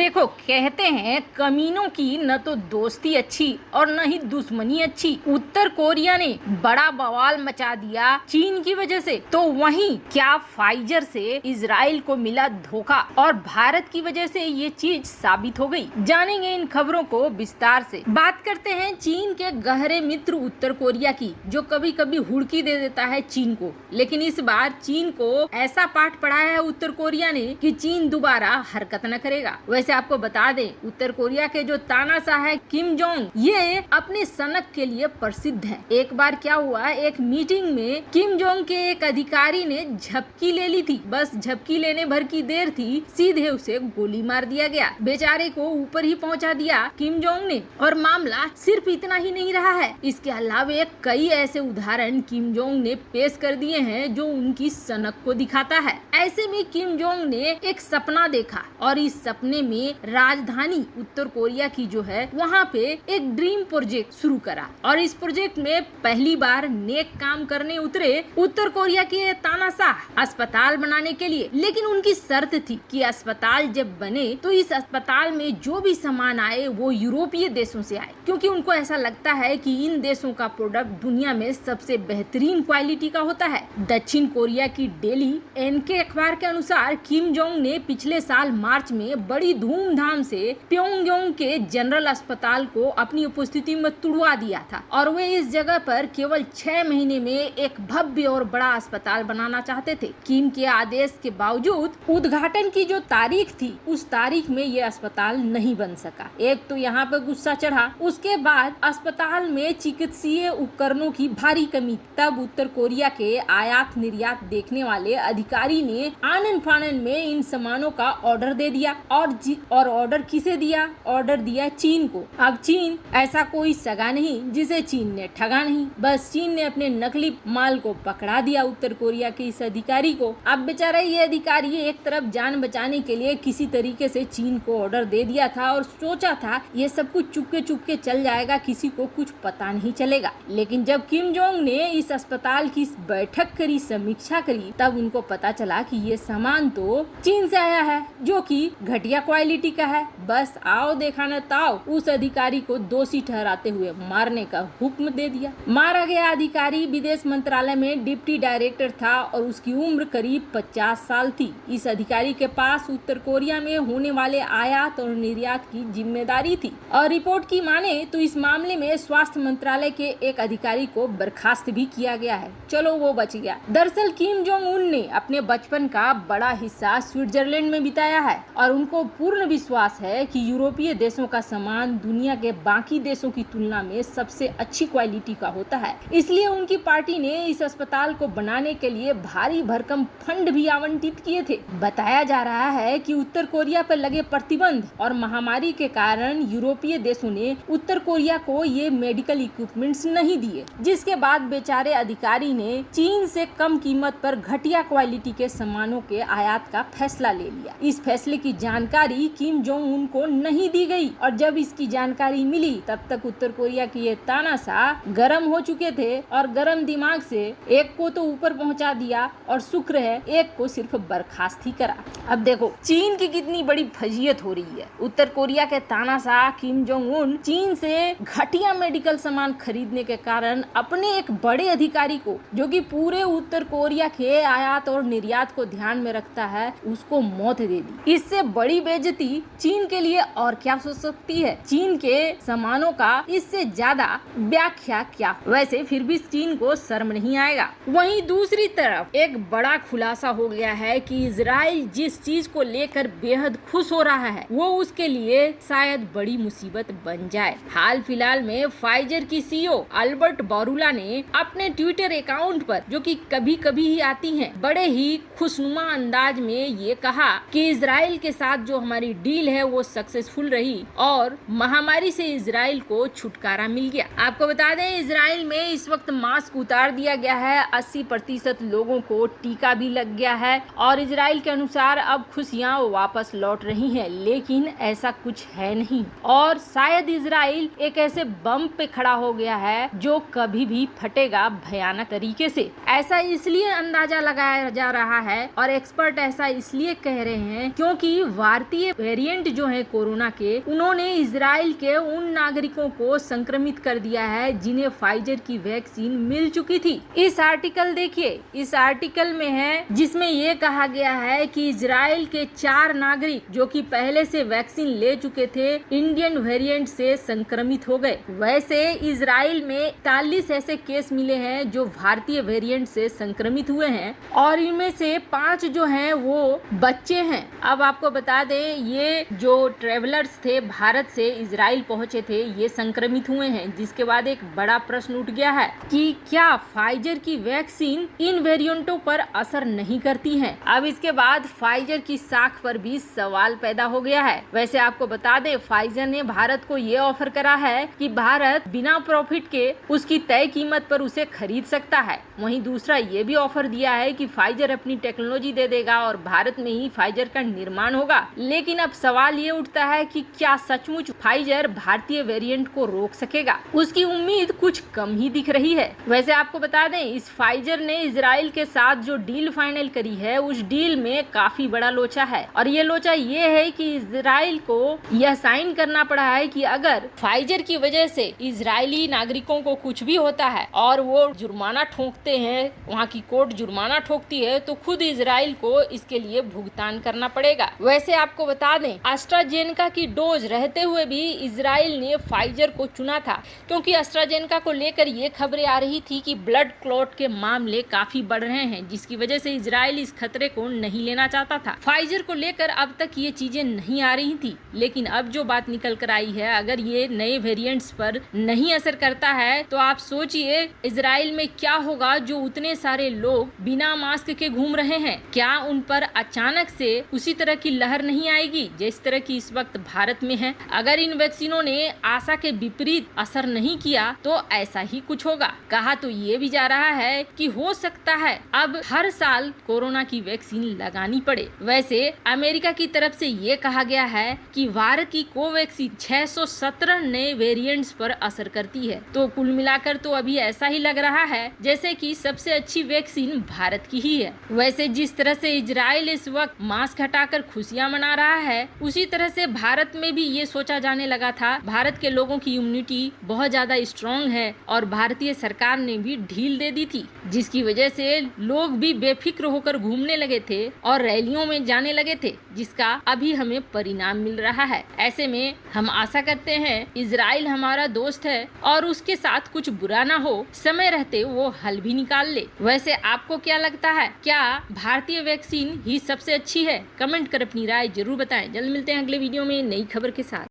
देखो, कहते हैं कमीनों की न तो दोस्ती अच्छी और न ही दुश्मनी अच्छी। उत्तर कोरिया ने बड़ा बवाल मचा दिया चीन की वजह से, तो वहीं क्या फाइजर से इजराइल को मिला धोखा और भारत की वजह से ये चीज साबित हो गई। जानेंगे इन खबरों को विस्तार से। बात करते हैं चीन के गहरे मित्र उत्तर कोरिया की, जो कभी कभी हुड़की दे देता है चीन को, लेकिन इस बार चीन को ऐसा पाठ पढ़ाया है उत्तर कोरिया ने कि चीन दोबारा हरकत न करेगा। वैसे आपको बता दें, उत्तर कोरिया के जो तानाशाह है किम जोंग, ये अपने सनक के लिए प्रसिद्ध है। एक बार क्या हुआ, एक मीटिंग में किम जोंग के एक अधिकारी ने झपकी ले ली थी। बस झपकी लेने भर की देर थी, सीधे उसे गोली मार दिया गया। बेचारे को ऊपर ही पहुंचा दिया किम जोंग ने। और मामला सिर्फ इतना ही नहीं रहा है, इसके अलावा कई ऐसे उदाहरण किम जोंग ने पेश कर दिए हैं जो उनकी सनक को दिखाता है। ऐसे में किम जोंग ने एक सपना देखा और इस सपने में राजधानी उत्तर कोरिया की जो है वहाँ पे एक ड्रीम प्रोजेक्ट शुरू करा और इस प्रोजेक्ट में पहली बार नेक काम करने उतरे उत्तर कोरिया के तानाशाह अस्पताल बनाने के लिए। लेकिन उनकी शर्त थी कि अस्पताल जब बने तो इस अस्पताल में जो भी सामान आए वो यूरोपीय देशों से आए, क्योंकि उनको ऐसा लगता है कि इन देशों का प्रोडक्ट दुनिया में सबसे बेहतरीन क्वालिटी का होता है। दक्षिण कोरिया की डेली एनके अखबार के अनुसार किम जोंग ने पिछले साल मार्च में बड़ी धूमधाम से प्योंगयांग के जनरल अस्पताल को अपनी उपस्थिति में तुड़वा दिया था और वे इस जगह पर केवल 6 महीने में एक भव्य और बड़ा अस्पताल बनाना चाहते थे। किम के आदेश के बावजूद उद्घाटन की जो तारीख थी उस तारीख में ये अस्पताल नहीं बन सका। एक तो यहाँ पे गुस्सा चढ़ा, उसके बाद अस्पताल में चिकित्सीय उपकरणों की भारी कमी। तब उत्तर कोरिया के आयात निर्यात देखने वाले अधिकारी ने आनन फानन में इन सामानों का ऑर्डर दे दिया और ऑर्डर किसे दिया? ऑर्डर दिया चीन को। अब चीन ऐसा कोई सगा नहीं जिसे चीन ने ठगा नहीं, बस चीन ने अपने नकली माल को पकड़ा दिया उत्तर कोरिया के इस अधिकारी को। अब बेचारा ये अधिकारी एक तरफ जान बचाने के लिए किसी तरीके से चीन को ऑर्डर दे दिया था और सोचा था ये सब कुछ चुपके चल जाएगा, किसी को कुछ पता नहीं चलेगा। लेकिन जब किम जोंग ने इस अस्पताल की बैठक करी, समीक्षा करी, तब उनको पता चला कि ये सामान तो चीन से आया है जो कि घटिया क्वालिटी का है। बस आओ देखा न ताओ, उस अधिकारी को दोषी ठहराते हुए मारने का हुक्म दे दिया। मारा गया अधिकारी विदेश मंत्रालय में डिप्टी डायरेक्टर था और उसकी उम्र करीब 50 साल थी। इस अधिकारी के पास उत्तर कोरिया में होने वाले आयात और निर्यात की जिम्मेदारी थी और रिपोर्ट की माने तो इस मामले में स्वास्थ्य मंत्रालय के एक अधिकारी को बर्खास्त भी किया गया है। चलो वो बच गया। दरअसल किम जोंग उन ने अपने बचपन का बड़ा हिस्सा स्विट्जरलैंड में बिताया है और उनको पूर्ण विश्वास है कि यूरोपीय देशों का सामान दुनिया के बाकी देशों की तुलना में सबसे अच्छी क्वालिटी का होता है। इसलिए उनकी पार्टी ने इस अस्पताल को बनाने के लिए भारी भरकम फंड भी आवंटित किए थे। बताया जा रहा है कि उत्तर कोरिया पर लगे प्रतिबंध और महामारी के कारण यूरोपीय देशों ने उत्तर कोरिया को ये मेडिकल इक्विपमेंट्स नहीं दिए, जिसके बाद बेचारे अधिकारी ने चीन से कम कीमत पर घटिया क्वालिटी के सामानों के आयात का फैसला ले लिया। इस फैसले की जानकारी किम जोंग उन को नहीं दी गई और जब इसकी जानकारी मिली तब तक उत्तर कोरिया की ये तानाशाह गरम हो चुके थे और गरम दिमाग से एक को तो ऊपर पहुंचा दिया और शुक्र है एक को सिर्फ बर्खास्त ही करा। अब देखो चीन की कितनी बड़ी फजीयत हो रही है। उत्तर कोरिया के तानाशाह किम जोंग उन चीन से घटिया मेडिकल सामान खरीदने के कारण अपने एक बड़े अधिकारी को, जो कि पूरे उत्तर कोरिया के आयात और निर्यात को ध्यान में रखता है, उसको मौत दे दी। इससे बड़ी बेइज्जती चीन के लिए और क्या हो सकती है? चीन के सामानों का इससे ज्यादा व्याख्या क्या? वैसे फिर भी चीन को शर्म नहीं आएगा। वहीं दूसरी तरफ एक बड़ा खुलासा हो गया है कि इजराइल जिस चीज को लेकर बेहद खुश हो रहा है वो उसके लिए शायद बड़ी मुसीबत बन जाए। हाल फिलहाल में फाइजर की सीईओ अल्बर्ट बोरूला ने अपने ट्विटर अकाउंट पर, जो कि कभी कभी ही आती हैं, बड़े ही खुशनुमा अंदाज में ये कहा कि इजराइल के साथ जो हमारी डील है वो सक्सेसफुल रही और महामारी से इजराइल को छुटकारा मिल गया। आपको बता दें इजराइल में इस वक्त मास्क उतार दिया गया है, 80% लोगों को टीका भी लग गया है और इजराइल के अनुसार अब खुशियां वापस लौट रही हैं। लेकिन ऐसा कुछ है नहीं और शायद इजराइल एक ऐसे बम पे खड़ा हो गया है जो कभी भी फटेगा भयानक तरीके से। ऐसा इसलिए अंदाजा लगाया जा रहा है और एक्सपर्ट ऐसा इसलिए कह रहे हैं क्योंकि भारतीय ये वेरिएंट जो है कोरोना के, उन्होंने इजराइल के उन नागरिकों को संक्रमित कर दिया है जिन्हें फाइजर की वैक्सीन मिल चुकी थी। इस आर्टिकल देखिए, इस आर्टिकल में है जिसमें ये कहा गया है कि इजराइल के 4 नागरिक जो कि पहले से वैक्सीन ले चुके थे इंडियन वेरिएंट से संक्रमित हो गए। वैसे इजराइल में 41 ऐसे केस मिले हैं जो भारतीय वेरिएंट से संक्रमित हुए हैं और इनमें से 5 जो हैं वो बच्चे हैं। अब आपको बता दें, ये जो ट्रेवलर्स थे भारत से इजराइल पहुंचे थे ये संक्रमित हुए हैं, जिसके बाद एक बड़ा प्रश्न उठ गया है कि क्या फाइजर की वैक्सीन इन वेरिएंटों पर असर नहीं करती है। अब इसके बाद फाइजर की साख पर भी सवाल पैदा हो गया है। वैसे आपको बता दें, फाइजर ने भारत को ये ऑफर करा है कि भारत बिना प्रॉफिट के उसकी तय कीमत पर उसे खरीद सकता है। वहीं दूसरा ये भी ऑफर दिया है कि फाइजर अपनी टेक्नोलॉजी दे देगा और भारत में ही फाइजर का निर्माण होगा। लेकिन अब सवाल ये उठता है कि क्या सचमुच फाइजर भारतीय वेरिएंट को रोक सकेगा। उसकी उम्मीद कुछ कम ही दिख रही है। वैसे आपको बता दें, इस फाइजर ने इजराइल के साथ जो डील फाइनल करी है उस डील में काफी बड़ा लोचा है और ये लोचा ये है कि इजराइल को यह साइन करना पड़ा है कि अगर फाइजर की वजह से इजरायली नागरिकों को कुछ भी होता है और वो जुर्माना ठोकते हैं, वहाँ की कोर्ट जुर्माना ठोकती है, तो खुद इजराइल को इसके लिए भुगतान करना पड़ेगा। वैसे आपको बता दें, एस्ट्राजेनेका की डोज रहते हुए भी इजराइल ने फाइजर को चुना था, क्योंकि एस्ट्राजेनेका को लेकर ये खबरें आ रही थी कि ब्लड क्लॉट के मामले काफी बढ़ रहे हैं, जिसकी वजह से इजराइल इस खतरे को नहीं लेना चाहता था। फाइजर को लेकर अब तक ये चीजें नहीं आ रही थी, लेकिन अब जो बात निकल कर आई है, अगर ये नए वेरिएंट्स पर नहीं असर करता है तो आप सोचिए इजराइल में क्या होगा। जो उतने सारे लोग बिना मास्क के घूम रहे हैं, क्या उन पर अचानक से उसी तरह की लहर नहीं आएगी जिस तरह की इस वक्त भारत में है। अगर इन वैक्सीनों ने आशा के विपरीत असर नहीं किया तो ऐसा ही कुछ होगा। कहा तो ये भी जा रहा है कि हो सकता है अब हर साल कोरोना की वैक्सीन लगानी पड़े। वैसे अमेरिका की तरफ से ये कहा गया है कि भारत की कोवैक्सीन 617 नए वेरिएंट्स पर असर करती है। तो कुल मिलाकर तो अभी ऐसा ही लग रहा है जैसे कि सबसे अच्छी वैक्सीन भारत की ही है। वैसे जिस तरह से इजराइल इस वक्त मास्क हटाकर खुशियां मना रहा है, उसी तरह से भारत में भी ये सोचा जाने लगा था। भारत के लोगों की इम्यूनिटी बहुत ज्यादा स्ट्रांग है और भारतीय सरकार ने भी ढील दे दी थी, जिसकी वजह से लोग भी बेफिक्र होकर घूमने लगे थे और रैलियों में जाने लगे थे, जिसका अभी हमें परिणाम मिल रहा है। ऐसे में हम आशा करते हैं इजराइल हमारा दोस्त है और उसके साथ कुछ बुरा ना हो, समय रहते वो हल भी निकाल ले। वैसे आपको क्या लगता है, क्या भारतीय वैक्सीन ही सबसे अच्छी है? कमेंट कर अपनी राय जरूर बताएं। जल्द मिलते हैं अगले वीडियो में नई खबर के साथ।